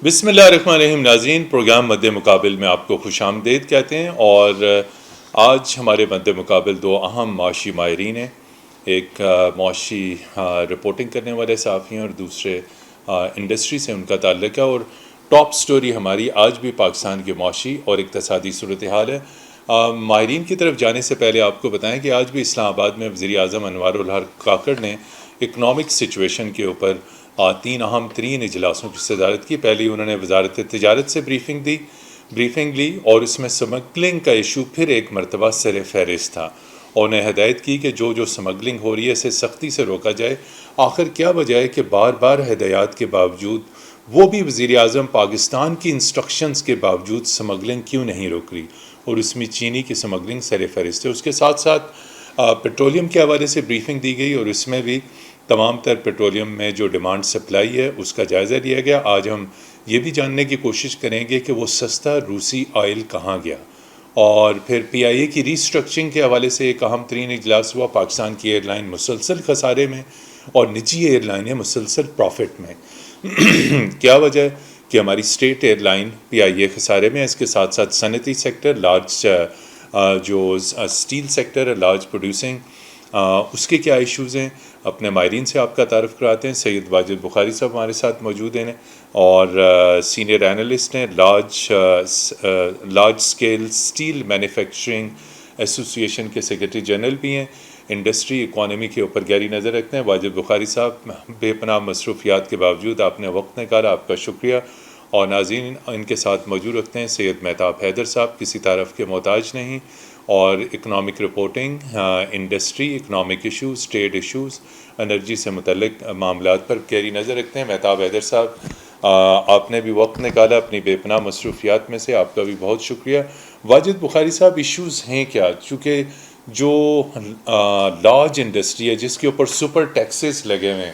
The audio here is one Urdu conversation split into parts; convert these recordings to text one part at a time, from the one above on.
بسم اللہ الرحمن الرحیم. ناظرین، پروگرام مد مقابل میں آپ کو خوش آمدید کہتے ہیں. اور آج ہمارے مد مقابل دو اہم معاشی ماہرین ہیں. ایک معاشی رپورٹنگ کرنے والے صحافی ہیں اور دوسرے انڈسٹری سے ان کا تعلق ہے. اور ٹاپ سٹوری ہماری آج بھی پاکستان کے معاشی اور اقتصادی صورتحال ہے. ماہرین کی طرف جانے سے پہلے آپ کو بتائیں کہ آج بھی اسلام آباد میں وزیر اعظم انوار الحق کاکڑ نے اکنامک سچویشن کے اوپر 3 اہم ترین اجلاسوں کی صدارت کی. پہلی انہوں نے وزارت تجارت سے بریفنگ لی اور اس میں سمگلنگ کا ایشو پھر ایک مرتبہ سر فہرست تھا. اور انہیں ہدایت کی کہ جو سمگلنگ ہو رہی ہے اسے سختی سے روکا جائے. آخر کیا وجہ ہے کہ بار بار ہدایات کے باوجود وہ بھی وزیر اعظم پاکستان کی انسٹرکشنز کے باوجود سمگلنگ کیوں نہیں روک رہی؟ اور اس میں چینی کی سمگلنگ سر فہرست ہے. اس کے ساتھ ساتھ پیٹرولیم کے حوالے سے بریفنگ دی گئی اور اس میں بھی تمام تر پیٹرولیم میں جو ڈیمانڈ سپلائی ہے اس کا جائزہ لیا گیا. آج ہم یہ بھی جاننے کی کوشش کریں گے کہ وہ سستا روسی آئل کہاں گیا. اور پھر پی آئی اے کی ریسٹرکچرنگ کے حوالے سے ایک اہم ترین اجلاس ہوا. پاکستان کی ایئر لائن مسلسل خسارے میں اور نجی ایئر لائنیں مسلسل پروفٹ میں. کیا وجہ ہے کہ ہماری اسٹیٹ ایئر لائن پی آئی اے خسارے میں ہے؟ اس کے ساتھ ساتھ صنعتی سیکٹر، لارج جو اسٹیل سیکٹر ہے، لارج پروڈیوسنگ، اس کے کیا ایشوز ہیں؟ اپنے ماہرین سے آپ کا تعارف کراتے ہیں. سید واجد بخاری صاحب ہمارے ساتھ موجود ہیں اور سینئر اینالسٹ ہیں، لارج اسکیل اسٹیل مینوفیکچرنگ ایسوسی ایشن کے سیکرٹری جنرل بھی ہیں. انڈسٹری اکانومی کے اوپر گہری نظر رکھتے ہیں. واجد بخاری صاحب، بے پناہ مصروفیات کے باوجود آپ نے وقت نکالا، آپ کا شکریہ. اور ناظرین ان کے ساتھ موجود رکھتے ہیں سید مہتاب حیدر صاحب، کسی طرف کے محتاج نہیں، اور economic reporting, industry, economic issues, trade issues, energy سے متعلق معاملات پر گہری نظر رکھتے ہیں. مہتاب حیدر صاحب، آپ نے بھی وقت نکالا اپنی بے پناہ مصروفیات میں سے، آپ کا بھی بہت شکریہ. واجد بخاری صاحب، ایشوز ہیں کیا؟ چونکہ جو لارج انڈسٹری ہے جس کے اوپر سپر ٹیکسز لگے ہوئے ہیں،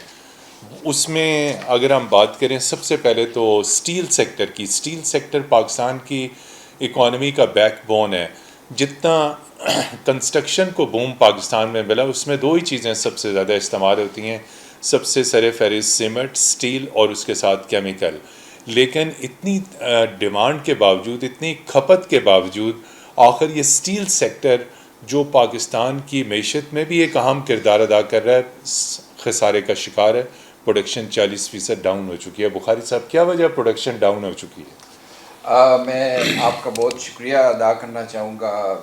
اس میں اگر ہم بات کریں سب سے پہلے تو اسٹیل سیکٹر کی. اسٹیل سیکٹر پاکستان کی اکانومی کا بیک بون ہے. جتنا کنسٹرکشن کو بوم پاکستان میں ملا، اس میں 2 ہی چیزیں سب سے زیادہ استعمال ہوتی ہیں. سب سے سر فہرست سیمنٹ، اسٹیل اور اس کے ساتھ کیمیکل. لیکن اتنی ڈیمانڈ کے باوجود، اتنی کھپت کے باوجود، آخر یہ اسٹیل سیکٹر جو پاکستان کی معیشت میں بھی ایک اہم کردار ادا کر رہا ہے، خسارے کا شکار ہے. پروڈکشن 40% ڈاؤن ہو چکی ہے. بخاری صاحب، کیا وجہ پروڈکشن ڈاؤن ہو چکی ہے؟ میں آپ کا بہت شکریہ ادا کرنا چاہوں گا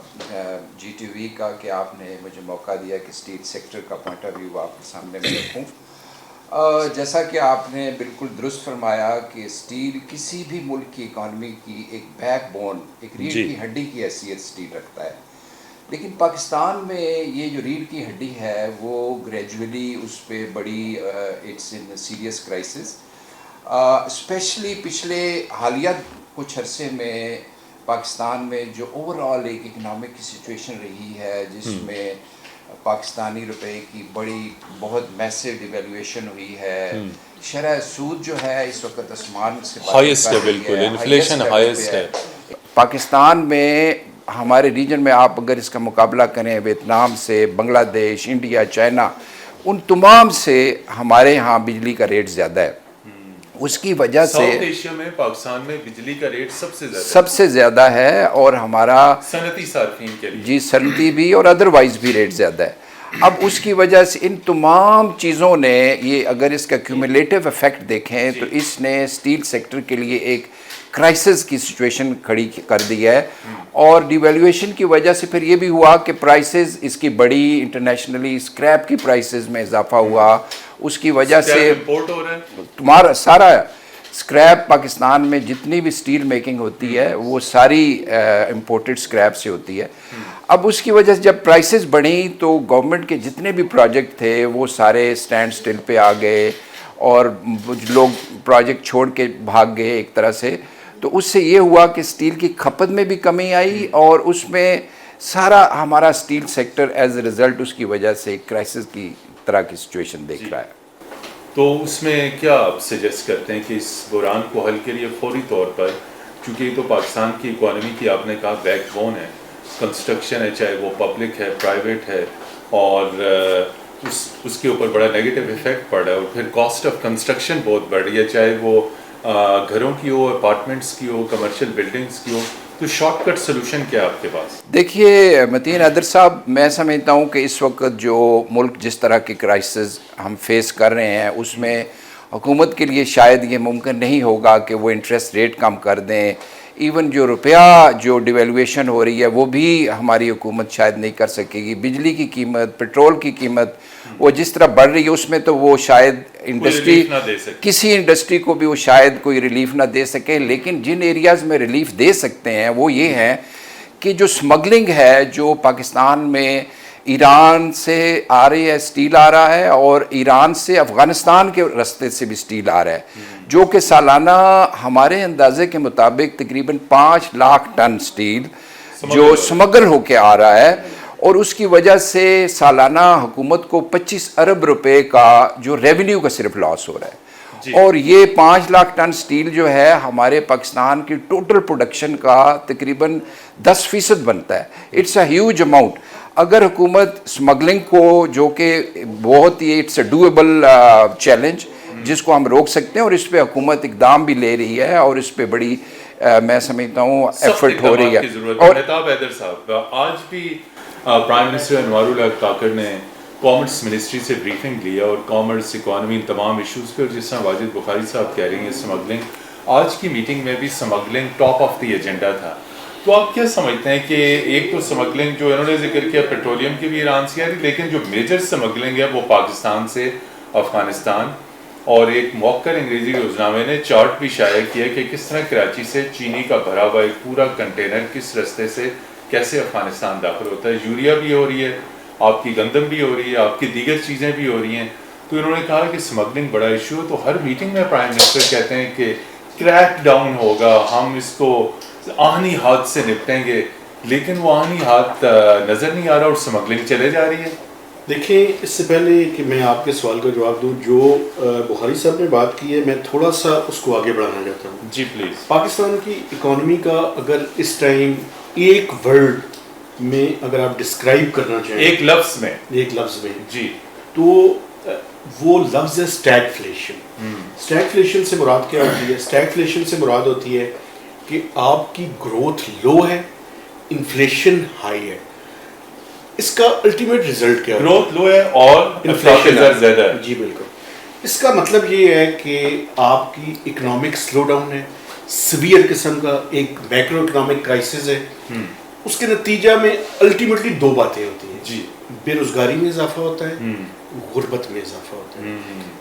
جی ٹی وی کا کہ آپ نے مجھے موقع دیا کہ اسٹیل سیکٹر کا پوائنٹ آف ویو آپ کے سامنے میں رکھوں. جیسا کہ آپ نے بالکل درست فرمایا کہ اسٹیل کسی بھی ملک کی اکانومی کی ایک بیک بون، ایک ریڑھ کی ہڈی کی حیثیت اسٹیل رکھتا ہے. لیکن پاکستان میں یہ جو ریڑھ کی ہڈی ہے وہ گریجولی اس پہ بڑی it's in serious crisis. Especially پچھلے حالیہ کچھ عرصے میں پاکستان میں جو اوور آل ایک اکنامک کی سچویشن رہی ہے، جس میں پاکستانی روپے کی بہت میسو ڈیویلویشن ہوئی ہے. شرح سود جو ہے اس وقت آسمان سے ہائیسٹ ہے، بالکل انفلیشن ہائیسٹ ہے. پاکستان میں ہمارے ریجن میں آپ اگر اس کا مقابلہ کریں ویتنام سے، بنگلہ دیش، انڈیا، چائنا، ان تمام سے ہمارے ہاں بجلی کا ریٹ زیادہ ہے. اس کی وجہ سے ساؤتھ ایشیا میں پاکستان میں بجلی کا ریٹ سب سے زیادہ ہے اور ہمارا صنعتی صارفین کے لیے، جی صنعتی بھی اور ادروائز بھی ریٹ زیادہ ہے. اب اس کی وجہ سے ان تمام چیزوں نے یہ اگر اس کا کیومولیٹو افیکٹ دیکھیں تو اس نے اسٹیل سیکٹر کے لیے ایک کرائسس کی سچویشن کھڑی کر دی ہے. اور ڈیویلویشن کی وجہ سے پھر یہ بھی ہوا کہ پرائسز اس کی بڑی، انٹرنیشنلی اسکریپ کی پرائسز میں اضافہ ہوا. اس کی وجہ سے امپورٹ ہو رہا ہے. تمہارا سارا اسکریپ پاکستان میں جتنی بھی اسٹیل میکنگ ہوتی ہے وہ ساری امپورٹڈ اسکریپ سے ہوتی ہے. اب اس کی وجہ سے جب پرائسز بڑھیں تو گورنمنٹ کے جتنے بھی پروجیکٹ تھے وہ سارے اسٹینڈ سٹل پہ آ گئے اور لوگ پروجیکٹ چھوڑ کے بھاگ گئے ایک طرح سے. تو اس سے یہ ہوا کہ اسٹیل کی کھپت میں بھی کمی آئی اور اس میں سارا ہمارا steel sector as a result اس کی وجہ سے ایک کرائسس کی طرح کی سچویشن دیکھ رہا ہے. تو اس میں کیا آپ سجیسٹ کرتے ہیں کہ اس بحران کو حل کے لیے فوری طور پر، چونکہ یہ تو پاکستان کی اکانومی کی آپ نے کہا بیک بون ہے، کنسٹرکشن ہے، چاہے وہ پبلک ہے، پرائیویٹ ہے، اور اس کے اوپر بڑا نیگیٹو افیکٹ پڑ رہا ہے، اور پھر کاسٹ آف کنسٹرکشن بہت بڑھ رہی ہے، چاہے وہ گھروں کی ہو، اپارٹمنٹس کی ہو، کمرشل بلڈنگس کی ہو، تو شارٹ کٹ سلوشن کیا آپ کے پاس؟ دیکھیے متین ادر صاحب، میں سمجھتا ہوں کہ اس وقت جو ملک جس طرح کی کرائسس ہم فیس کر رہے ہیں اس میں حکومت کے لیے شاید یہ ممکن نہیں ہوگا کہ وہ انٹرسٹ ریٹ کم کر دیں. ایون جو روپیہ جو ڈیویلویشن ہو رہی ہے وہ بھی ہماری حکومت شاید نہیں کر سکے گی. بجلی کی قیمت، پیٹرول کی قیمت وہ جس طرح بڑھ رہی ہے اس میں تو وہ شاید انڈسٹری، ریلیف نہ دے سکے. کسی انڈسٹری کو بھی وہ شاید کوئی ریلیف نہ دے سکے. لیکن جن ایریاز میں ریلیف دے سکتے ہیں وہ یہ ہیں کہ جو سمگلنگ ہے، جو پاکستان میں ایران سے آ رہی ہے، اسٹیل آ رہا ہے، اور ایران سے افغانستان کے راستے سے بھی اسٹیل آ رہا ہے، جو کہ سالانہ ہمارے اندازے کے مطابق تقریباً 5 لاکھ ٹن اسٹیل جو سمگل ہو کے آ رہا ہے، اور اس کی وجہ سے سالانہ حکومت کو 25 ارب روپے کا جو ریونیو کا صرف لاس ہو رہا ہے. اور یہ 5 لاکھ ٹن سٹیل جو ہے ہمارے پاکستان کی ٹوٹل پروڈکشن کا تقریباً 10% بنتا ہے. It's a huge amount. اگر حکومت سمگلنگ کو، جو کہ بہت ہی اٹس اے ڈویبل چیلنج جس کو ہم روک سکتے ہیں، اور اس پہ حکومت اقدام بھی لے رہی ہے اور اس پہ بڑی میں سمجھتا ہوں ایفرٹ ہو رہی ہے. اور مہتاب حیدر صاحب، آج بھی پرائم منسٹر انوار الحق کاکڑ نے کامرس منسٹری سے بریفنگ لیا اور کامرس، اکانومی، تمام ایشوز پہ، اور جس طرح واجد بخاری صاحب کہہ رہی ہیں سمگلنگ، آج کی میٹنگ میں بھی smuggling top of the agenda تھا. تو آپ کیا سمجھتے ہیں کہ ایک تو سمگلنگ جو انہوں نے ذکر کیا پیٹرولیم کی بھی ایران سے آ رہی، لیکن جو میجر سمگلنگ ہے وہ پاکستان سے افغانستان، اور ایک موقر انگریزی روزنامے نے چارٹ بھی شائع کیا کہ کس طرح کراچی سے چینی کا بھرا ہوا ایک پورا کنٹینر کس رستے سے کیسے افغانستان داخل ہوتا ہے. یوریا بھی ہو رہی ہے، آپ کی گندم بھی ہو رہی ہے، آپ کی دیگر چیزیں بھی ہو رہی ہیں. تو انہوں نے کہا کہ سمگلنگ بڑا ایشو ہے. تو ہر میٹنگ میں پرائم منسٹر کہتے ہیں کہ کریک ڈاؤن ہوگا، ہم اس کو آہنی ہاتھ سے نپٹیں گے، لیکن وہ آہنی ہاتھ نظر نہیں آ رہا اور سمگلنگ چلے جا رہی ہے. دیکھیں، اس سے پہلے کہ میں آپ کے سوال کا جواب دوں، جو بخاری صاحب نے بات کی ہے میں تھوڑا سا اس کو آگے بڑھانا چاہتا ہوں. جی پلیز. پاکستان کی اکانومی کا اگر اس ٹائم ایک ورڈ میں اگر آپ ڈسکرائب کرنا چاہیں، ایک لفظ میں جی، تو وہ لفظ ہے اسٹیگفلیشن. اسٹیگفلیشن سے مراد کیا ہوتی ہے؟ اسٹیگفلیشن سے مراد ہوتی ہے کہ آپ کی گروتھ لو ہے، انفلیشن ہائی ہے. اس کا الٹیمیٹ ریزلٹ کیا ہے؟ گروتھ لو ہے اور انفلیشن زیادہ ہے. جی بالکل. اس کا مطلب یہ ہے کہ آپ کی اکنامک سلو ڈاؤن ہے، سیویئر قسم کا ایک میکرو اکنامک کرائسس ہے. اس کے نتیجہ میں الٹیمیٹلی 2 باتیں ہوتی ہیں. جی، بے روزگاری میں اضافہ ہوتا ہے، غربت میں اضافہ ہوتا ہے.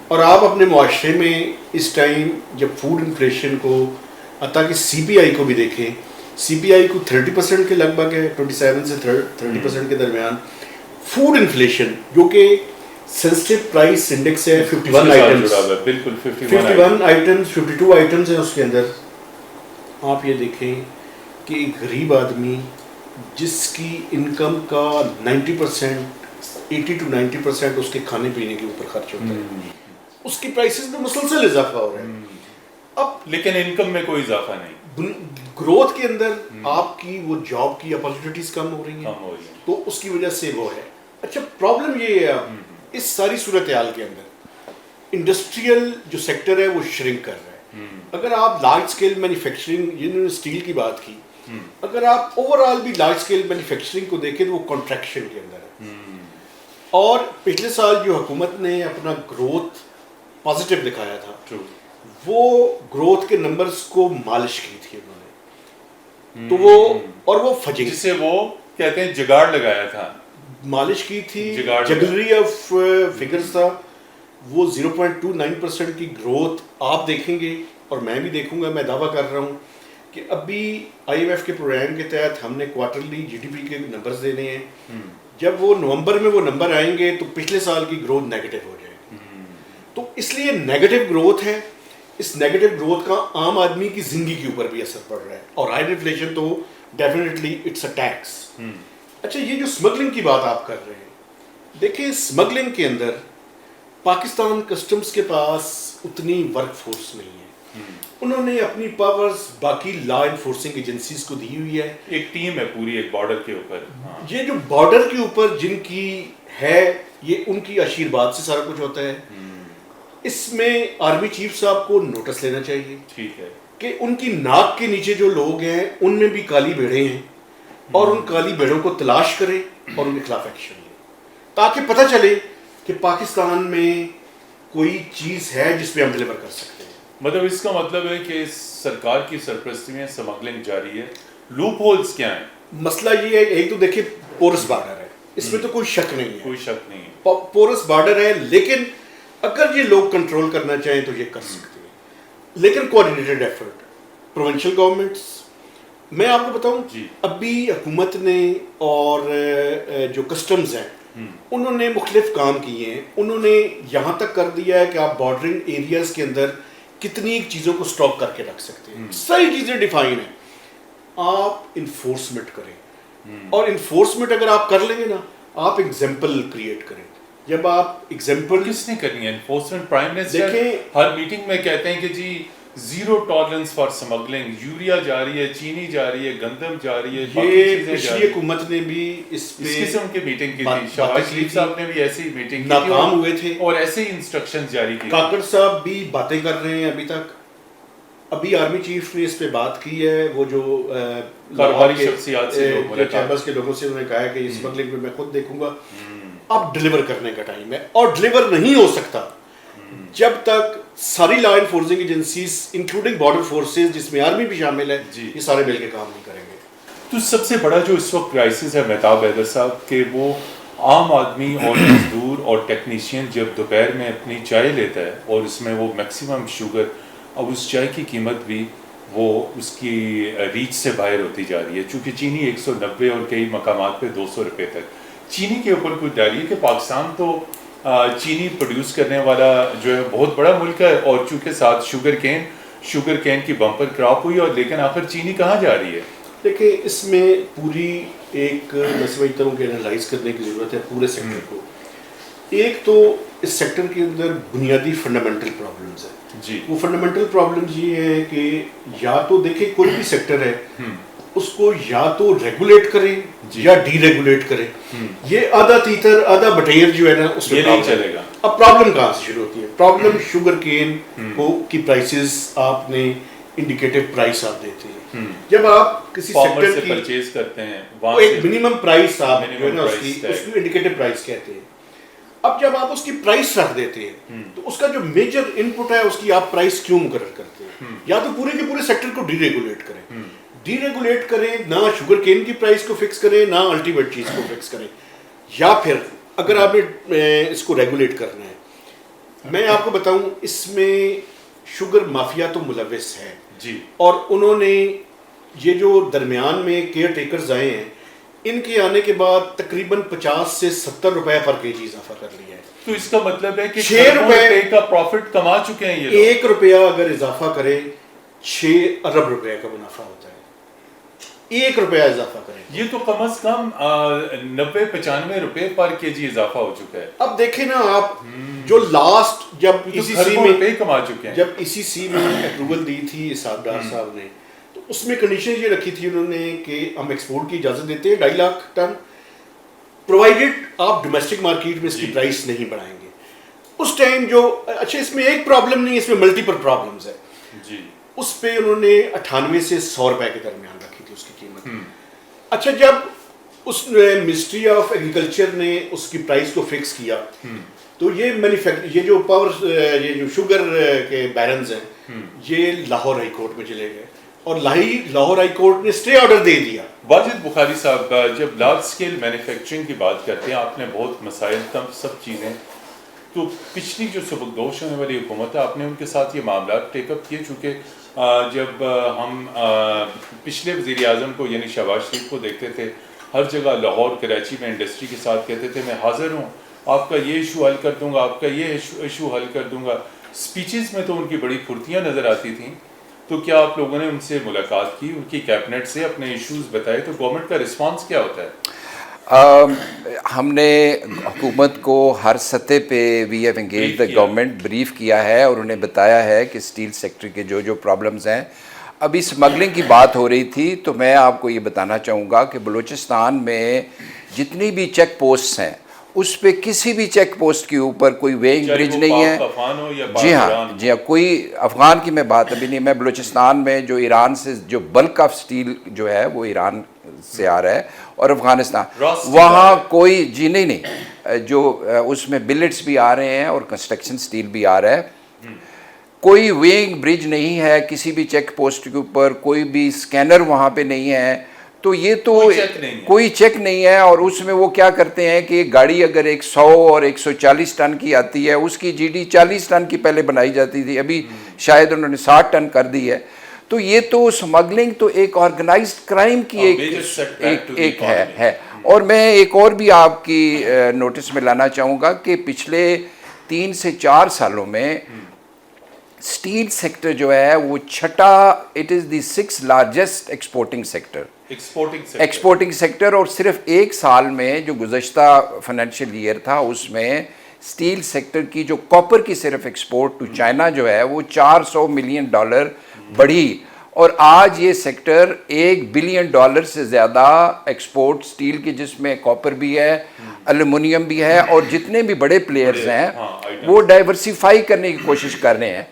اور آپ اپنے معاشرے میں اس ٹائم جب فوڈ انفلیشن کو، حتیٰ کہ سی پی آئی کو بھی دیکھیں، سی پی آئی کو 30% کے لگ بھگ ہے، 27 سے 30% کے درمیان. فوڈ انفلیشن جو کہ سینسٹیو پرائس انڈیکس ہے، 51 آئٹمز، بالکل 51 آئٹمز، 52 آئٹمز ہیں اس کے اندر. آپ یہ دیکھیں کہ ایک غریب آدمی جس کی انکم کا 90%، 80 to 90% اس کے کھانے پینے کے اوپر خرچ ہوتا ہے، اس کی پرائسز میں مسلسل اضافہ ہو رہا ہے. اب لیکن انکم میں کوئی اضافہ نہیں. گروتھ کے اندر آپ کی وہ جاب کی اپرچونیٹیز کم ہو رہی ہیں، تو اس کی وجہ سے وہ ہے. اچھا، پرابلم یہ ہے اب اس ساری صورتحال کے اندر انڈسٹریل جو سیکٹر ہے وہ شرنک کر رہا ہے. اگر آپ لارج اسکیل مینوفیکچرنگ، جنہوں نے اسٹیل کی بات کی، اگر آپ اوور آل بھی لارج اسکیل مینوفیکچرنگ کو دیکھیں تو وہ کانٹریکشن کے اندر ہے. اور پچھلے سال جو حکومت نے اپنا گروتھ پازیٹیو دکھایا تھا، وہ گروتھ کے نمبرز کو مالش کی تھی انہوں نے، تو وہ اور وہ فجنگ، جسے وہ کہتے ہیں جگاڑ لگایا تھا، مالش کی تھی، جگلری آف فگرز تھا. وہ 0.29% کی گروتھ آپ دیکھیں گے اور میں بھی دیکھوں گا. میں دعویٰ کر رہا ہوں کہ ابھی آئی ایم ایف کے پروگرام کے تحت ہم نے کوارٹرلی جی ڈی پی کے نمبرز دینے ہیں. جب وہ نومبر میں وہ نمبر آئیں گے تو پچھلے سال کی گروتھ نیگیٹو ہو جائے گی. تو اس لیے نیگیٹو گروتھ ہے. اس نیگیٹو گروتھ کا عام آدمی کی زندگی کے اوپر بھی اثر پڑ رہا ہے. اور ہائی انفلیشن تو ڈیفینیٹلی اٹس اے ٹیکس. اچھا، یہ جو اسمگلنگ کی بات آپ کر رہے ہیں، دیکھیں اسمگلنگ کے اندر پاکستان کسٹمز کے پاس اتنی ورک فورس نہیں ہے. انہوں نے اپنی پاورز باقی لا انفورسنگ ایجنسیز کو دی ہوئی ہے. ایک ٹیم ہے پوری ایک بارڈر کے اوپر. یہ جو بارڈر کے اوپر جن کی ہے، یہ ان کی اشیر باد سے سارا کچھ ہوتا ہے. اس میں آرمی چیف صاحب کو نوٹس لینا چاہیے ٹھیک ہے کہ ان کی ناک کے نیچے جو لوگ ہیں ان میں بھی کالی بھیڑیں ہیں، اور ان کالی بھیڑوں کو تلاش کریں اور ان کے خلاف ایکشن لیں، تاکہ پتہ چلے کہ پاکستان میں کوئی چیز ہے جس پہ ہم ڈلیور کر سکتے ہیں۔ مطلب اس کا مطلب ہے کہ سرکار کی سرپرستی میں سمگلنگ جاری ہے، لوپ ہولز کیا ہیں؟ مسئلہ یہ ہے، ایک تو دیکھیں پورس بارڈر ہے، اس میں تو کوئی شک نہیں ہے، کوئی شک نہیں ہے، پورس بارڈر ہے، لیکن اگر یہ لوگ کنٹرول کرنا چاہیں تو یہ کر سکتے ہیں، لیکن کوآرڈینیٹڈ ایفرٹ پروونشل گورنمنٹس۔ میں آپ کو بتاؤں جی ابھی حکومت نے اور جو کسٹمز ہیں انہوں نے مختلف کام کیے ہیں، انہوں نے یہاں تک کر دیا ہے کہ آپ بارڈرنگ ایریاز کے اندر کتنی چیزوں کو اسٹاک کر کے رکھ سکتے ہیں، ساری چیزیں ڈیفائن ہیں، آپ انفورسمنٹ کریں، اور انفورسمنٹ اگر آپ کر لیں گے نا آپ ایگزامپل کریٹ کریں۔ جب آپ ایگزامپل کس نے کرنی ہے انفورسمنٹ؟ پرائم منسٹر دیکھیں ہر میٹنگ میں کہتے ہیں کہ جی zero tolerance for smuggling, urea جا رہی ہے، چینی جا رہی ہے، گندم جا رہی ہے، باقی یہ چیزیں جا پچھلی رہی ہیں۔ حکومت نے بھی اس اس پہ قسم کی میٹنگ کی تھی، باتیں شہباز کی شریف تھی، صاحب نے بھی ایسی میٹنگ کی تھی ناکام ہوئے تھے، اور ایسے ہی انسٹرکشن جاری کی۔ کاکڑ صاحب بھی باتیں کر رہے ہیں ابھی تک۔ ابھی آرمی چیف نے اس پہ بات کی ہے، وہ جو کاروباری شخصیات سے جو ملاقات چیمبرز کے لوگوں سے انہوں نے کہا ہے کہ اس اسمگلنگ پہ میں خود دیکھوں گا۔ اب ڈلیور کرنے کا ٹائم ہے، اور ڈلیور نہیں ہو سکتا جب تک ساری law enforcing agencies including border forces جس میں آرمی بھی شامل ہے یہ سارے مل کے کام نہیں کریں گے۔ تو سب سے بڑا جو اس وقت کرائسس ہے مہتاب حیدر صاحب کہ وہ عام آدمی اور مزدور اور ٹیکنیشین جب دوپہر میں اپنی چائے لیتا ہے اور اس میں وہ میکسیمم شوگر، اب اس چائے کی قیمت بھی وہ اس کی ریچ سے باہر ہوتی جا رہی ہے، چونکہ چینی 190 اور کئی مقامات پہ 200 روپے تک۔ چینی کے اوپر کوئی ڈالی ہے کہ پاکستان تو چینی پروڈیوس کرنے والا جو ہے بہت بڑا ملک ہے، اور چونکہ ساتھ شوگر کین کی بمپر کراپ ہوئی، اور لیکن آخر چینی کہاں جا رہی ہے؟ دیکھیں اس میں پوری ایک میں سمجھتا ہوں کہ انالائز کرنے کی ضرورت ہے پورے سیکٹر کو۔ ایک تو اس سیکٹر کے اندر بنیادی فنڈامنٹل پرابلمز ہیں، جی وہ فنڈامنٹل پرابلمز یہ ہے کہ یا تو دیکھیں کوئی بھی سیکٹر ہے اس کو یا تو ریگولیٹ کریں یا ڈی ریگولیٹ کریں، یہ آدھا تیتر آدھا بٹیر جو ہے نا اس میں یہ نہیں چلے گا۔ اب پرابلم کہاں سے شروع ہوتی ہے؟ پرابلم شوگر کین کی پرائسز آپ نے انڈیکیٹو پرائس آپ دیتے ہیں، جب آپ کسی فارمر سیکٹر سے کی پرچیز کرتے ہیں وہ وہاں ایک منیمم پرائس آپ جو ہے نا minimum price اس کو انڈیکیٹو پرائس کہتے ہیں۔ اب جب آپ اس کی پرائس رکھ دیتے ہیں تو اس کا جو میجر ان پٹ ہے اس کی آپ پرائس کیوں مقرر کرتے ہیں؟ یا تو پورے کے پورے سیکٹر کو ڈی ریگولیٹ کریں، ڈی ریگولیٹ کریں، نہ شوگر کین کی پرائس کو فکس کریں نہ الٹیمیٹ چیز کو فکس کریں، یا پھر اگر آپ نے اس کو ریگولیٹ کرنا ہے، میں آپ کو بتاؤں اس میں شوگر مافیا تو ملوث ہے جی، اور انہوں نے یہ جو درمیان میں کیئر ٹیکرز آئے ہیں ان کے آنے کے بعد تقریباً 50 سے 70 روپے پر کے جی اضافہ کر لیا ہے۔ تو اس کا مطلب ہے کہ 6 روپے کا پروفٹ کما چکے ہیں یہ لوگ۔ 1 روپیہ اگر اضافہ کرے 6 ارب روپے کا منافع ہوتا ہے، 1 روپیہ اضافہ کریں یہ تو کم از کم 90-95 روپے پر کے جی اضافہ ہو چکا ہے۔ اب دیکھیں نا آپ جو لاسٹ جب اسی سی میں میں کما چکے ہیں، جب اسی سی میں اپروول دی تھی اسحاق ڈار صاحب نے تو اس میں کنڈیشن یہ رکھی تھی انہوں نے کہ ہم ایکسپورٹ کی اجازت دیتے ہیں 2.5 لاکھ ٹن، پرووائڈیڈ آپ ڈومیسٹک مارکیٹ میں اس کی پرائس نہیں بڑھائیں گے۔ اس ٹائم جو اچھا اس میں ایک پرابلم نہیں، اس میں ملٹیپل پرابلمز ہے جی، اس پہ انہوں نے 98 سے 100 روپے کے درمیان رکھی تھی اس کی قیمت۔ اچھا جب اس منسٹری آف ایگریکلچر نے اس کی پرائس کو فکس کیا تو یہ جو یہ جو شوگر کے بیرنز ہیں یہ لاہور ہائی کورٹ میں چلے گئے اور لاہور ہائی کورٹ نے اسٹے آرڈر دے دیا۔ واجد بخاری صاحب جب لارج سکیل مینوفیکچرنگ کی بات کرتے ہیں آپ نے بہت مسائل سب چیزیں، تو پچھلی جو سبکدوش ہونے والی حکومت ہے آپ نے ان کے ساتھ یہ معاملات ٹیک اپ کیے، چونکہ جب ہم پچھلے وزیر اعظم کو یعنی شہباز شریف کو دیکھتے تھے ہر جگہ لاہور کراچی میں انڈسٹری کے ساتھ کہتے تھے میں حاضر ہوں، آپ کا یہ ایشو حل کر دوں گا، آپ کا یہ ایشو حل کر دوں گا، اسپیچز میں تو ان کی بڑی پھرتیاں نظر آتی تھیں۔ تو کیا آپ لوگوں نے ان سے ملاقات کی، ان کی کیبنٹ سے اپنے ایشوز بتائے، تو گورنمنٹ کا رسپانس کیا ہوتا ہے؟ ہم نے حکومت کو ہر سطح پہ we have engage the government brief کیا ہے اور انہیں بتایا ہے کہ اسٹیل سیکٹر کے جو پرابلمز ہیں۔ ابھی اسمگلنگ کی بات ہو رہی تھی تو میں آپ کو یہ بتانا چاہوں گا کہ بلوچستان میں جتنی بھی چیک پوسٹس ہیں اس پہ کسی بھی چیک پوسٹ کے اوپر کوئی ویئنگ برج نہیں ہے. جی ہاں, کوئی افغان کی میں بات ابھی نہیں. میں بلوچستان میں جو ایران سے جو بلک آف سٹیل جو ہے وہ ایران سے آ رہا ہے, اور افغانستان وہاں کوئی جی نہیں جو اس میں بلٹس بھی آ رہے ہیں اور کنسٹرکشن سٹیل بھی آ رہا ہے. کوئی ویئنگ برج نہیں ہے کسی بھی چیک پوسٹ کے اوپر, کوئی بھی سکینر وہاں پہ نہیں ہے. تو یہ تو کوئی چیک نہیں ہے. اور اس میں وہ کیا کرتے ہیں کہ گاڑی اگر 100 اور 140 ٹن کی آتی ہے, اس کی جی ڈی 40 ٹن کی پہلے بنائی جاتی تھی, ابھی شاید انہوں نے 60 ٹن کر دی ہے. تو یہ تو سمگلنگ تو ایک آرگنائزڈ کرائم کی ایک ہے. اور میں ایک اور بھی آپ کی نوٹس میں لانا چاہوں گا کہ پچھلے 3 سے 4 سالوں میں اسٹیل سیکٹر جو ہے وہ چھٹا, it is the 6th largest exporting sector. اور صرف ایک سال میں جو گزشتہ فائنینشیل ایئر تھا اس میں اسٹیل سیکٹر کی جو کاپر کی صرف ایکسپورٹ ٹو چائنا جو ہے وہ $400 ملین بڑھی. اور آج یہ سیکٹر $1 بلین سے زیادہ ایکسپورٹ اسٹیل کی, جس میں کاپر بھی ہے, الومینیم بھی ہے, اور جتنے بھی بڑے پلیئرز ہیں وہ ڈائیورسیفائی کرنے کی کوشش کر رہے ہیں.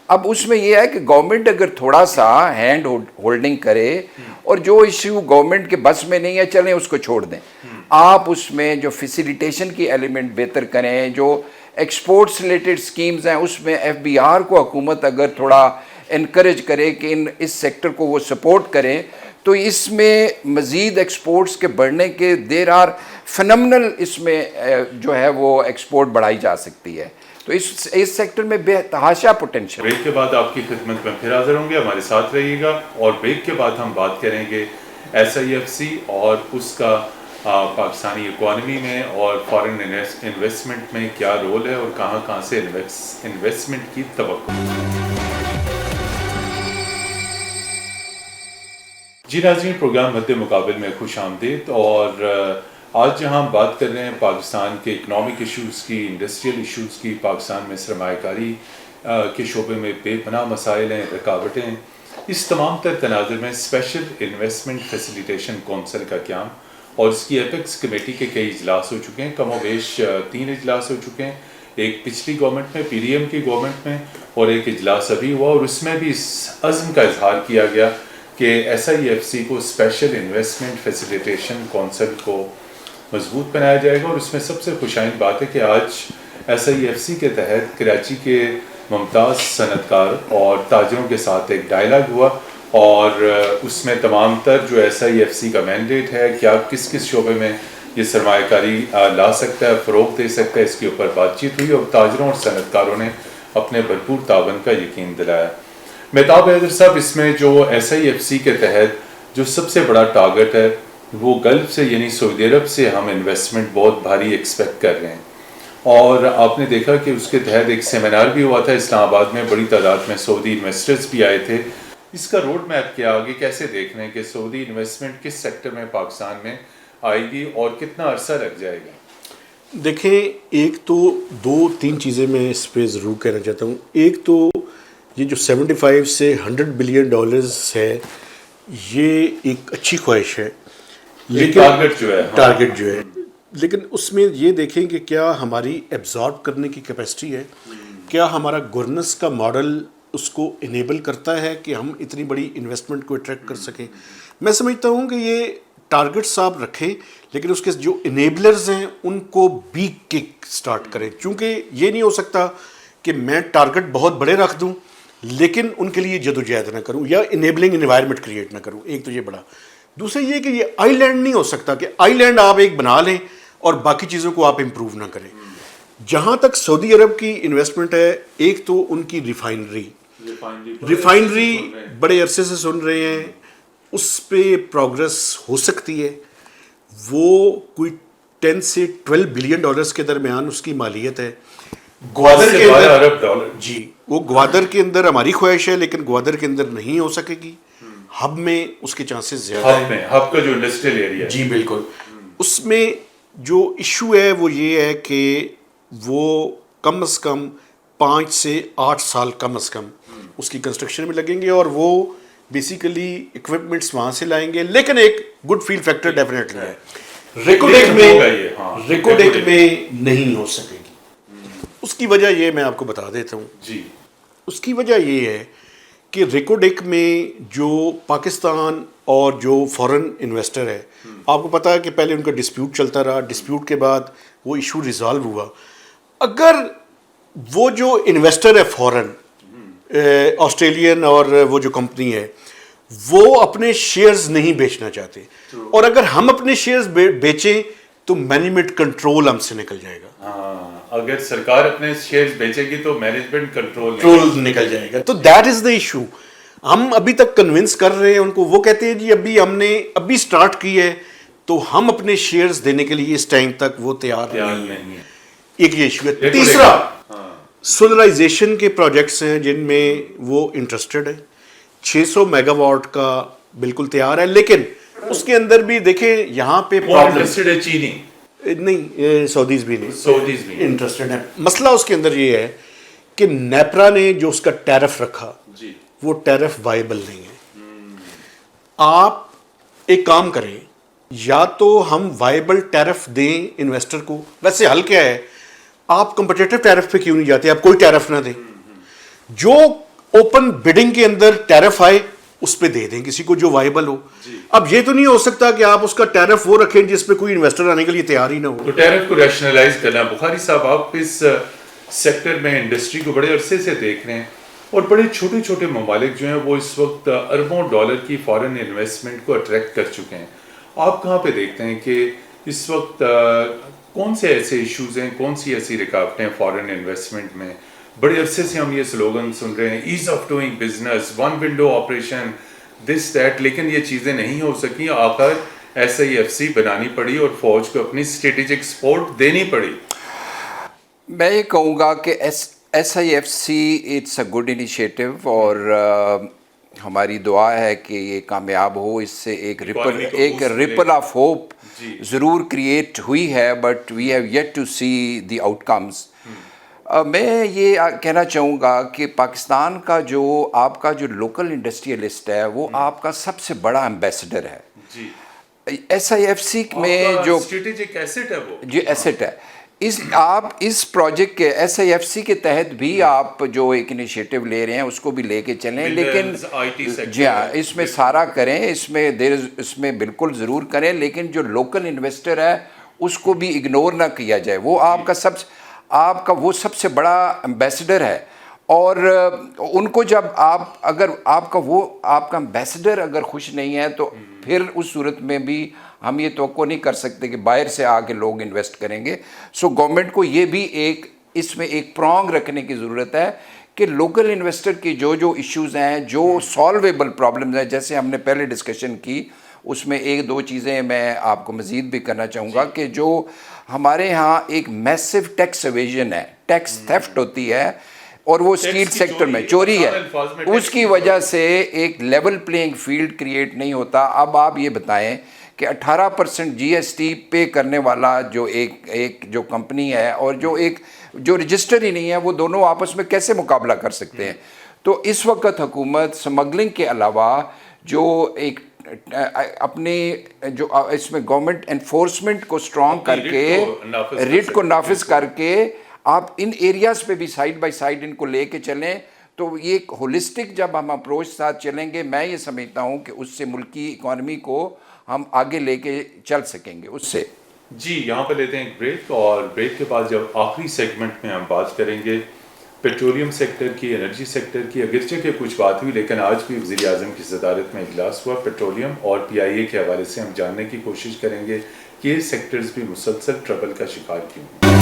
اب اس میں یہ ہے کہ گورنمنٹ اگر تھوڑا سا ہینڈ ہولڈنگ کرے, اور جو ایشو گورنمنٹ کے بس میں نہیں ہے چلیں اس کو چھوڑ دیں, آپ اس میں جو فیسیلیٹیشن کی ایلیمنٹ بہتر کریں, جو ایکسپورٹس ریلیٹڈ سکیمز ہیں اس میں FBR کو حکومت اگر تھوڑا انکریج کرے کہ اس سیکٹر کو وہ سپورٹ کریں, تو اس میں مزید ایکسپورٹس کے بڑھنے کے دیر آر فنمنل, اس میں جو ہے وہ ایکسپورٹ بڑھائی جا سکتی ہے. تو اس سیکٹر میں بے تحاشا پوٹینشیل. بریک کے بعد آپ کی خدمت میں پھر حاضر ہوں گے, ہمارے ساتھ رہیے گا. اور بریک کے بعد ہم بات کریں گے SIFC اور اس کا پاکستانی اکانومی میں اور فارن انویسٹمنٹ میں کیا رول ہے, اور کہاں کہاں سے انویسٹمنٹ کی توقع. جی ناظرین, پروگرام مد مقابل میں خوش آمدید. اور آج جہاں ہم بات کر رہے ہیں پاکستان کے اکنامک ایشوز کی, انڈسٹریل ایشوز کی, پاکستان میں سرمایہ کاری کے شعبے میں بے پناہ مسائل ہیں, رکاوٹیں ہیں. اس تمام تر تناظر میں اسپیشل انویسٹمنٹ فیسیلیٹیشن کونسل کا قیام اور اس کی ایپیکس کمیٹی کے کئی اجلاس ہو چکے ہیں. کم و بیش 3 اجلاس ہو چکے ہیں, ایک پچھلی گورنمنٹ میں PDM کی گورنمنٹ میں, اور ایک اجلاس ابھی ہوا, اور اس میں بھی اس عزم کا اظہار کیا گیا کہ SIFC کو اسپیشل انویسٹمنٹ فیسیلیٹیشن کونسل کو مضبوط بنایا جائے گا. اور اس میں سب سے خوشائند بات ہے کہ آج SIFC کے تحت کراچی کے ممتاز صنعت کار اور تاجروں کے ساتھ ایک ڈائلاگ ہوا, اور اس میں تمام تر جو SIFC کا مینڈیٹ ہے, کیا کس کس شعبے میں یہ سرمایہ کاری لا سکتا ہے, فروغ دے سکتا ہے, اس کے اوپر بات چیت ہوئی, اور تاجروں اور صنعت کاروں نے اپنے بھرپور تعاون کا یقین دلایا. مہتاب حیدر صاحب, اس میں جو SIFC کے تحت جو سب سے بڑا ٹارگٹ ہے وہ گلف سے یعنی سعودی عرب سے ہم انویسٹمنٹ بہت بھاری ایکسپیکٹ کر رہے ہیں. اور آپ نے دیکھا کہ اس کے تحت ایک سیمینار بھی ہوا تھا اسلام آباد میں, بڑی تعداد میں سعودی انویسٹرز بھی آئے تھے. اس کا روڈ میپ کیا آگے کیسے دیکھ رہے ہیں کہ سعودی انویسٹمنٹ کس سیکٹر میں پاکستان میں آئے گی اور کتنا عرصہ لگ جائے گا؟ دیکھیں, ایک تو 2-3 چیزیں میں اس پہ ضرور کہنا چاہتا ہوں. ایک تو یہ جو 75 سے $100 بلین ہے, یہ ایک اچھی خواہش ہے, لیکن ٹارگٹ جو ہے, لیکن اس میں یہ دیکھیں کہ کیا ہماری ایبزارب کرنے کی کیپیسٹی ہے, کیا ہمارا گورننس کا ماڈل اس کو انیبل کرتا ہے کہ ہم اتنی بڑی انویسٹمنٹ کو اٹریکٹ کر سکیں. میں سمجھتا ہوں کہ یہ ٹارگٹس آپ رکھیں, لیکن اس کے جو انیبلرز ہیں ان کو بھی کک سٹارٹ کریں, چونکہ یہ نہیں ہو سکتا کہ میں ٹارگٹ بہت بڑے رکھ دوں لیکن ان کے لیے جدوجہد نہ کروں یا انیبلنگ انوائرمنٹ کریٹ نہ کروں. ایک تو یہ بڑا. دوسرا یہ کہ یہ آئی لینڈ نہیں ہو سکتا کہ آئی لینڈ آپ ایک بنا لیں اور باقی چیزوں کو آپ امپروو نہ کریں. جہاں تک سعودی عرب کی انویسٹمنٹ ہے, ایک تو ان کی ریفائنری بڑے عرصے سے سن رہے ہیں, اس پہ پروگرس ہو سکتی ہے. وہ کوئی 10 سے 12 بلین ڈالرز کے درمیان اس کی مالیت ہے. گوادر کے اندر جی وہ گوادر کے اندر ہماری خواہش ہے, لیکن گوادر کے اندر نہیں ہو سکے گی. ہب میں اس کے چانسز زیادہ ہیں. ہب کا جو انڈسٹریل ایریا ہے, جی بالکل. اس میں جو ایشو ہے وہ یہ ہے کہ وہ کم از کم 5 سے 8 سال کم از کم اس کی کنسٹرکشن میں لگیں گے, اور وہ بیسیکلی اکوپمنٹس وہاں سے لائیں گے, لیکن ایک گڈ فیل فیکٹر ڈیفینیٹلی ہے. ریکوڈیک میں ہوگا یہ، ہاں، ریکوڈیک میں نہیں ہو سکے گی. اس کی وجہ یہ میں آپ کو بتا دیتا ہوں. جی اس کی وجہ یہ ہے کہ ریکوڈیک میں جو پاکستان اور جو فورن انویسٹر ہے، آپ کو پتا ہے کہ پہلے ان کا ڈسپیوٹ چلتا رہا، ڈسپیوٹ کے بعد وہ ایشو ریزالو ہوا. اگر وہ جو انویسٹر ہے فورن آسٹریلین اور وہ جو کمپنی ہے وہ اپنے شیئرز نہیں بیچنا چاہتے، اور اگر ہم اپنے شیئرز بیچیں تو مینجمنٹ کنٹرول ہم سے نکل جائے گا. ہاں، اگر سرکار اپنے شیئرز بیچے گی تو مینجمنٹ کنٹرول نکل جائے گا. تو دیٹ از دا ایشو. ہم ابھی تک کنونس کر رہے ہیں ان کو. وہ کہتے ہیں جی ہم نے ابھی سٹارٹ کی ہے تو ہم اپنے شیئرز دینے کے لیے اس ٹائم تک وہ تیار نہیں ہیں. ایک یہ ایشو ہے. تیسرا سولرائزیشن کے پروجیکٹس ہیں جن میں وہ انٹرسٹڈ ہے. 600 میگا واٹ کا بالکل تیار ہے، لیکن اس کے اندر بھی دیکھیں یہاں پہ ہے چینی نہیں، سعودیز بھی بھی انٹرسٹڈ ہیں. مسئلہ اس کے اندر یہ ہے کہ نیپرا نے جو اس کا ٹیرف رکھا جی وہ ٹیرف وائبل نہیں ہے. آپ ایک کام کریں، یا تو ہم وائبل ٹیرف دیں انویسٹر کو. ویسے حل کیا ہے، آپ کمپٹیٹو ٹیرف پہ کیوں نہیں جاتے، آپ کوئی ٹیرف نہ دیں، جو اوپن بڈنگ کے اندر ٹیرف آئے اس پہ دے دیں کسی کو جو وائبل ہو. اب یہ تو نہیں ہو سکتا کہ آپ اس کا ٹیرف وہ رکھیں جس پہ کوئی انویسٹر آنے کے لیے تیار ہی نہ ہو. تو ٹیرف کو ریشنلائز کرنا. بخاری صاحب، آپ اس سیکٹر میں انڈسٹری کو بڑے عرصے سے دیکھ رہے ہیں، اور بڑے چھوٹے چھوٹے ممالک جو ہیں وہ اس وقت اربوں ڈالر کی فارن انویسٹمنٹ کو اٹریکٹ کر چکے ہیں. آپ کہاں پہ دیکھتے ہیں کہ اس وقت کون سے ایسے ایشوز ہیں، کون سی ایسی رکاوٹیں فارن انویسٹمنٹ میں؟ بڑے عرصے سے ہم یہ سلوگن سن رہے ہیں، as of doing business, one window operation, this that, لیکن یہ چیزیں نہیں ہو سکیں. آخر SIFC بنانی پڑی اور فوج کو اپنی اسٹریٹجک سپورٹ دینی پڑی. میں یہ کہوں گا کہ SIFC it's a good initiative, اور ہماری دعا ہے کہ یہ کامیاب ہو. اس سے ایک ریپل آف ہوپ ضرور کریٹ ہوئی ہے، but we have yet to see the آؤٹ کمز. میں یہ کہنا چاہوں گا کہ پاکستان کا جو آپ کا جو لوکل انڈسٹریلسٹ ہے وہ آپ کا سب سے بڑا ایمبیسڈر ہے. SIFC میں جو اسٹریٹجک ایسٹ ہے، وہ جو ایسٹ ہے، آپ اس پروجیکٹ کے SIFC کے تحت بھی آپ جو ایک انیشیٹو لے رہے ہیں اس کو بھی لے کے چلیں، لیکن جی ہاں اس میں سارا کریں، اس میں بالکل ضرور کریں، لیکن جو لوکل انویسٹر ہے اس کو بھی اگنور نہ کیا جائے. وہ آپ کا وہ سب سے بڑا ایمبیسڈر ہے، اور ان کو جب اگر آپ کا ایمبیسڈر اگر خوش نہیں ہے تو پھر اس صورت میں بھی ہم یہ توقع نہیں کر سکتے کہ باہر سے آ کے لوگ انویسٹ کریں گے. سو گورنمنٹ کو یہ بھی اس میں ایک پرانگ رکھنے کی ضرورت ہے کہ لوکل انویسٹر کی جو ایشوز ہیں، جو سالویبل پرابلمز ہیں، جیسے ہم نے پہلے ڈسکشن کی، اس میں ایک دو چیزیں میں آپ کو مزید بھی کرنا چاہوں گا کہ جو ہمارے ہاں ایک میسو ٹیکس ایویژن ہے، ٹیکس تھیفٹ ہوتی ہے، اور وہ اسٹیل سیکٹر میں چوری ہے، اس کی وجہ سے ایک لیول پلینگ فیلڈ کریٹ نہیں ہوتا. اب آپ یہ بتائیں کہ 18% GST پے کرنے والا جو ایک جو کمپنی ہے اور جو رجسٹر ہی نہیں ہے، وہ دونوں آپس میں کیسے مقابلہ کر سکتے ہیں؟ تو اس وقت حکومت سمگلنگ کے علاوہ جو ایک اپنے جو اس میں گورنمنٹ انفورسمنٹ کو سٹرونگ کر کے، ریٹ کو نافذ کر کے، آپ ان ایریاز پہ بھی سائیڈ بائی سائیڈ ان کو لے کے چلیں، تو یہ ایک ہولسٹک جب ہم اپروچ ساتھ چلیں گے، میں یہ سمجھتا ہوں کہ اس سے ملکی اکانومی کو ہم آگے لے کے چل سکیں گے اس سے. جی یہاں پہ لیتے ہیں ایک بریک، اور بریک کے بعد جب آخری سیگمنٹ میں ہم بات کریں گے پیٹرولیم سیکٹر کی، انرجی سیکٹر کی. اگرچہ کہ کچھ بات ہوئی، لیکن آج بھی وزیر اعظم کی صدارت میں اجلاس ہوا پیٹرولیم اور PIA کے حوالے سے ہم جاننے کی کوشش کریں گے کہ یہ سیکٹرز بھی مسلسل ٹربل کا شکار کیوں ہیں.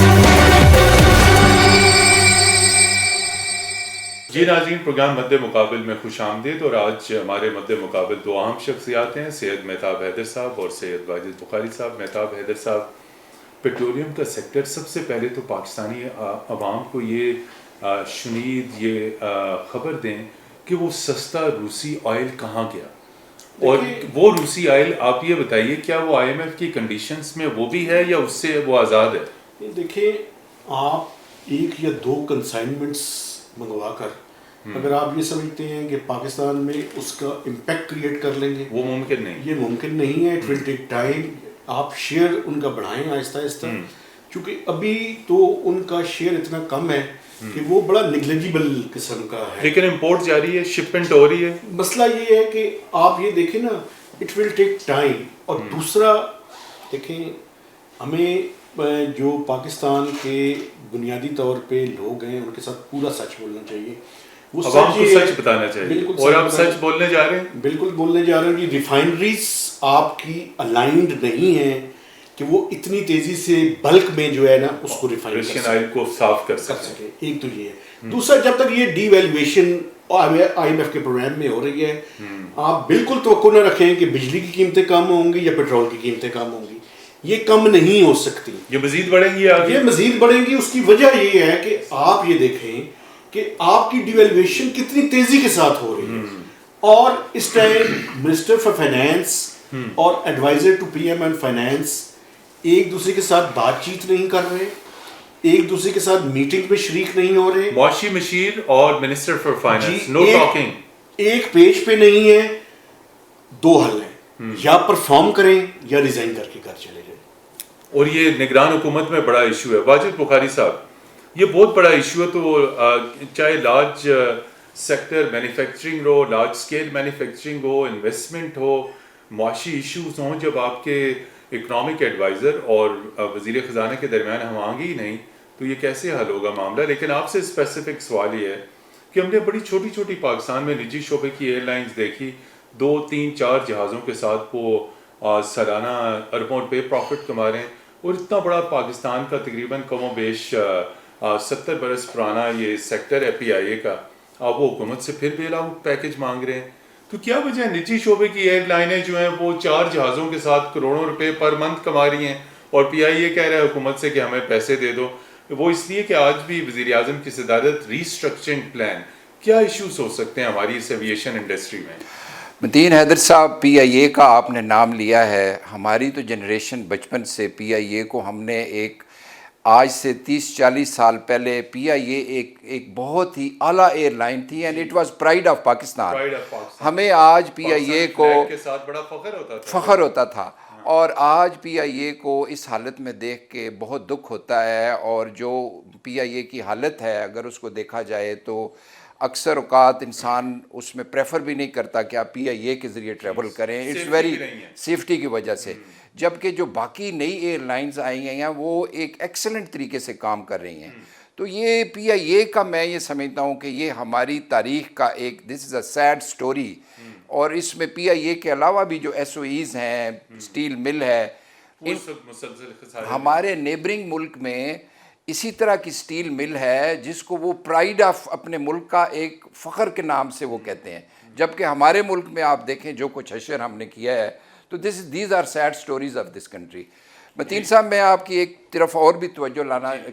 جی ناظرین، پروگرام مد مقابل میں خوش آمدید، اور آج ہمارے مد مقابل دو اہم شخصیات ہیں، سید مہتاب حیدر صاحب اور سید واجد بخاری صاحب. مہتاب حیدر صاحب، پیٹرولیم کا سیکٹر، سب سے پہلے تو پاکستانی عوام کو یہ شنید یہ خبر دیں کہ وہ سستا روسی آئل کہاں گیا، اور وہ روسی آئل آپ یہ بتائیے کیا وہ IMF کی کنڈیشنز میں وہ بھی ہے یا اس سے وہ آزاد ہے؟ دیکھیں، آپ ایک یا دو کنسائنمنٹس منگوا کر اگر آپ یہ سمجھتے ہیں کہ پاکستان میں اس کا امپیکٹ کریٹ کر لیں گے، وہ ممکن نہیں، یہ ممکن نہیں ہے. It will take time. آپ شیئر ان کا بڑھائیں آہستہ آہستہ، کیونکہ ابھی تو ان کا شیئر اتنا کم ہے کہ وہ بڑا نگلیجیبل قسم کا ہے. لیکن امپورٹ جاری ہے، شپمنٹ ہو رہی ہے. مسئلہ یہ ہے کہ آپ یہ دیکھیں نا، اٹ ول ٹیک ٹائم. اور دوسرا دیکھیں، ہمیں جو پاکستان کے بنیادی طور پہ لوگ ہیں ان کے ساتھ پورا سچ بولنا چاہیے. وہ عوام کو سچ بتانا چاہیے. اور آپ سچ بولنے جا رہے ہیں. بالکل بولنے جا رہے ہیں کہ ریفائنریز آپ کی الائنڈ نہیں ہیں کہ وہ اتنی تیزی سے بلک میں جو ہے نا اس کو ریفائن رشین آئل کو صاف کر سکے. ایک تو یہ ہے. دوسرا، جب تک یہ devaluation I M F کے پروگرام میں ہو رہی ہے، آپ بالکل توقع نہ رکھیں کہ بجلی کی قیمتیں کم ہوں گی یا پیٹرول کی قیمتیں کم ہوں گی. یہ کم نہیں ہو سکتی. یہ مزید بڑھیں گی آگے. یہ مزید بڑھیں گی. اس کی وجہ یہ ہے کہ آپ یہ دیکھیں کہ آپ کی ڈی ویلیویشن کتنی تیزی کے ساتھ ہو رہی ہے. اور اس ٹائم منسٹر فار فائنانس اور adviser to P M and finance ایک دوسرے کے ساتھ بات چیت نہیں کر رہے، ایک دوسرے کے ساتھ میٹنگ میں شریک نہیں ہو رہے. معاشی مشیر اور minister for finance no talking, ایک پیج پہ نہیں ہے. دو حل ہیں، یا پرفارم کریں یا ریزائن کر کے گھر چلے جائیں. اور یہ نگران حکومت میں بڑا ایشو ہے. واجد بخاری صاحب، یہ بہت بڑا ایشو ہے. تو چاہے لارج سیکٹر مینوفیکچرنگ ہو، لارج اسکیل مینوفیکچرنگ ہو، انویسٹمنٹ ہو، معاشی ایشوز ہوں، جب آپ کے اکنامک ایڈوائزر اور وزیر خزانہ کے درمیان ہم آہنگی ہی نہیں تو یہ کیسے حل ہوگا معاملہ. لیکن آپ سے اسپیسیفک سوال یہ ہے کہ ہم نے بڑی چھوٹی چھوٹی پاکستان میں نجی شعبے کی ایئر لائنز دیکھی، 2 3 4 جہازوں کے ساتھ وہ سالانہ اربوں روپے پروفٹ کما رہے ہیں. اور اتنا بڑا پاکستان کا تقریباً کم و بیش 70 برس پرانا یہ سیکٹر ہے پی آئی اے کا، آپ وہ حکومت سے پھر بیل آؤٹ پیکج مانگ رہے ہیں. تو کیا وجہ ہے نجی شعبے کی ایئر لائنیں جو ہیں وہ 4 جہازوں کے ساتھ کروڑوں روپے پر منتھ کما رہی ہیں اور پی آئی اے کہہ رہا ہے حکومت سے کہ ہمیں پیسے دے دو؟ وہ اس لیے کہ آج بھی وزیر اعظم کی صدارت ری-اسٹرکچرنگ پلان. کیا ایشوز ہو سکتے ہیں ہماری اس ایویشن انڈسٹری میں؟ متین حیدر صاحب، پی آئی اے کا آپ نے نام لیا ہے. ہماری تو جنریشن بچپن سے پی آئی اے کو ہم نے ایک آج سے 30-40 سال پہلے پی آئی اے ایک بہت ہی اعلیٰ ایئر لائن تھی and it was pride of Pakistan. ہمیں آج پی آئی اے کو بڑا فخر ہوتا تھا اور آج پی آئی اے کو اس حالت میں دیکھ کے بہت دکھ ہوتا ہے. اور جو پی آئی اے کی حالت ہے اگر اس کو دیکھا جائے تو اکثر اوقات انسان اس میں پریفر بھی نہیں کرتا کہ آپ پی آئی اے کے ذریعے ٹریول کریں. اٹس ویری سیفٹی کی وجہ سے. جبکہ جو باقی نئی ایئر لائنز آئی ہیں وہ ایک ایکسلنٹ طریقے سے کام کر رہی ہیں. تو یہ پی آئی اے کا میں یہ سمجھتا ہوں کہ یہ ہماری تاریخ کا ایک دس از اے سیڈ سٹوری. اور اس میں پی آئی اے کے علاوہ بھی جو ایس او ایز ہیں، اسٹیل مل ہے، ہمارے نیبرنگ ملک میں اسی طرح کی اسٹیل مل ہے جس کو وہ پرائڈ آف اپنے ملک کا ایک فخر کے نام سے وہ کہتے ہیں. جبکہ ہمارے ملک میں آپ دیکھیں جو کچھ حشر ہم نے کیا ہے تو these are sad stories of this country. Mateen sahab, میں آپ کی ایک طرف اور بھی توجہ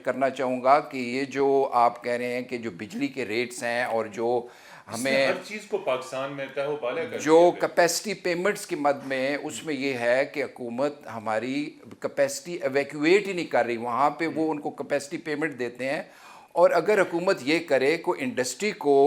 کرنا چاہوں گا کہ یہ جو آپ کہہ رہے ہیں کہ جو بجلی کے ریٹس ہیں اور جو ہمیں ہر چیز کو پاکستان میں جو کیپیسٹی پیمنٹس کی مد میں اس میں یہ ہے کہ حکومت ہماری کیپیسٹی ایویکویٹ ہی نہیں کر رہی. وہاں پہ وہ ان کو کیپیسٹی پیمنٹ دیتے ہیں. اور اگر حکومت یہ کرے کو انڈسٹری کو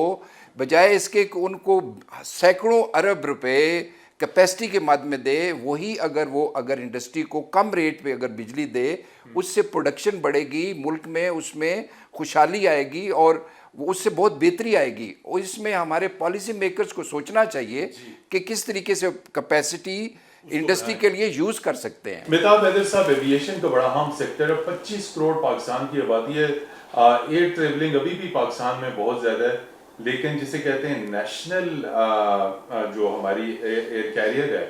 بجائے اس کے کہ ان کو سینکڑوں ارب روپے کیپیسٹی کے مد میں دے، وہی اگر انڈسٹری کو کم ریٹ پہ اگر بجلی دے، اس سے پروڈکشن بڑھے گی ملک میں، اس میں خوشحالی آئے گی اور اس سے بہت بہتری آئے گی. اور اس میں ہمارے پالیسی میکرز کو سوچنا چاہیے کہ کس طریقے سے کیپیسٹی انڈسٹری کے لیے یوز کر سکتے ہیں. مہتاب حیدر صاحب، ایویشن کا بڑا اہم سیکٹر ہے. 25 کروڑ پاکستان کی آبادی ہے. ایئر ٹریولنگ ابھی بھی پاکستان میں بہت زیادہ ہے، لیکن جسے کہتے ہیں نیشنل جو ہماری ایئر کیریئر ہے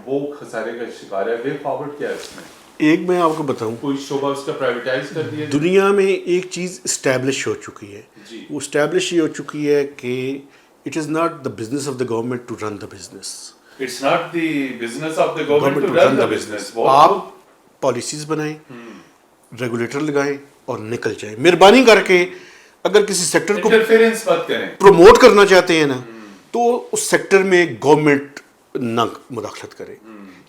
وہ خسارے کا شکار ہے. وے فارورڈ کیا ہے اس میں؟ ایک میں آپ کو بتاؤں، کوئی شعبہ اس کا پرائیویٹائز کر دیا؟ دنیا میں ایک چیز اسٹیبلش ہو چکی ہے. وہ اسٹیبلش یہ ہو چکی ہے کہ it is not the business of the government to run the business. It's not the business of the government to run the business. آپ پالیسیز بنائیں، ریگولیٹر لگائیں اور نکل جائیں. مہربانی کر کے اگر کسی سیکٹر کو انٹرفیرنس مت کریں، پروموٹ کرنا چاہتے ہیں نا تو اس سیکٹر میں گورنمنٹ نہ مداخلت کرے.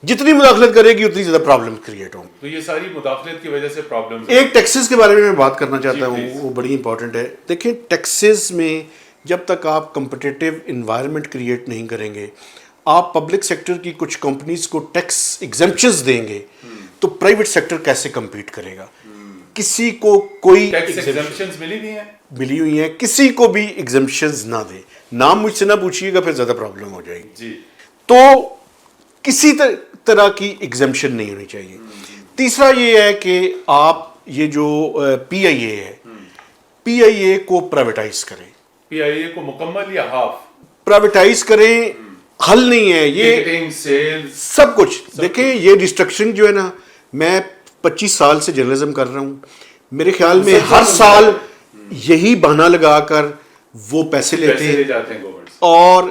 جتنی مداخلت کرے گی اتنی زیادہ پرابلم کریٹ ہوں. تو یہ ساری مداخلت کی وجہ سے پرابلم. ایک ٹیکسز کے بارے میں بات کرنا چاہتا ہوں، وہ بڑی امپورٹنٹ ہے. دیکھیں، ٹیکسز میں جب تک آپ کمپٹیٹیو انوائرمنٹ کریٹ نہیں کریں گے، آپ پبلک سیکٹر کی کچھ کمپنیز کو ٹیکس ایگزمپشنز دیں گے تو پرائیویٹ سیکٹر کیسے کمپیٹ کرے گا؟ کسی کو کوئی ملی ہوئی ہیں، کسی کو بھی ایگزمپشنز نہ دیں. نام مجھ سے نہ پوچھیے گا، پھر زیادہ پرابلم ہو جائے گی. تو کسی طرح کی ایگزمپشن نہیں ہونی چاہیے. تیسرا یہ ہے کہ آپ یہ جو پی آئی اے ہے، پی آئی اے کو پرائیویٹائز کریں. پی آئی اے کو مکمل یا ہاف پرائیویٹائز کریں، حل نہیں ہے یہ سب کچھ. دیکھیں یہ ریسٹرکشن جو ہے نا، میں 25 سال سے جرنلزم کر رہا ہوں، میرے خیال میں ہر سال یہی بہانہ لگا کر وہ پیسے لیتے ہیں اور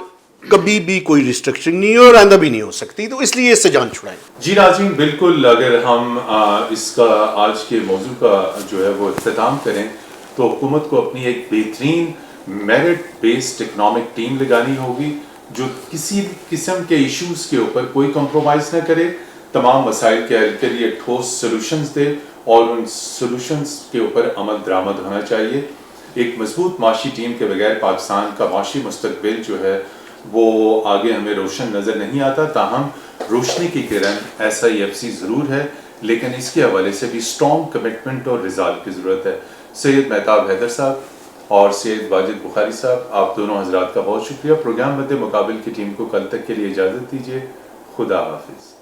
کبھی بھی کوئی ریسٹرکشن نہیں ہے اور آئندہ بھی نہیں ہو سکتی. تو اس لیے اس سے جان چھڑائیں. جی ناظرین، بالکل اگر ہم اس کا آج کے موضوع کا جو ہے وہ اختتام کریں تو حکومت کو اپنی ایک بہترین میرٹ بیسڈ اکنامک ٹیم لگانی ہوگی جو کسی قسم کے ایشوز کے اوپر کوئی کمپرومائز نہ کرے، تمام مسائل کے حل کے لیے ٹھوس سلوشنز دے اور ان سلوشنز کے اوپر عمل درآمد ہونا چاہیے. ایک مضبوط معاشی ٹیم کے بغیر پاکستان کا معاشی مستقبل جو ہے وہ آگے ہمیں روشن نظر نہیں آتا. تاہم روشنی کی کرن ایس آئی ایف سی ضرور ہے، لیکن اس کے حوالے سے بھی اسٹرانگ کمٹمنٹ اور رزالٹ کی ضرورت ہے. سید مہتاب حیدر صاحب اور سید واجد بخاری صاحب، آپ دونوں حضرات کا بہت شکریہ. پروگرام مد مقابل کی ٹیم کو کل تک کے لیے اجازت دیجیے. خدا حافظ.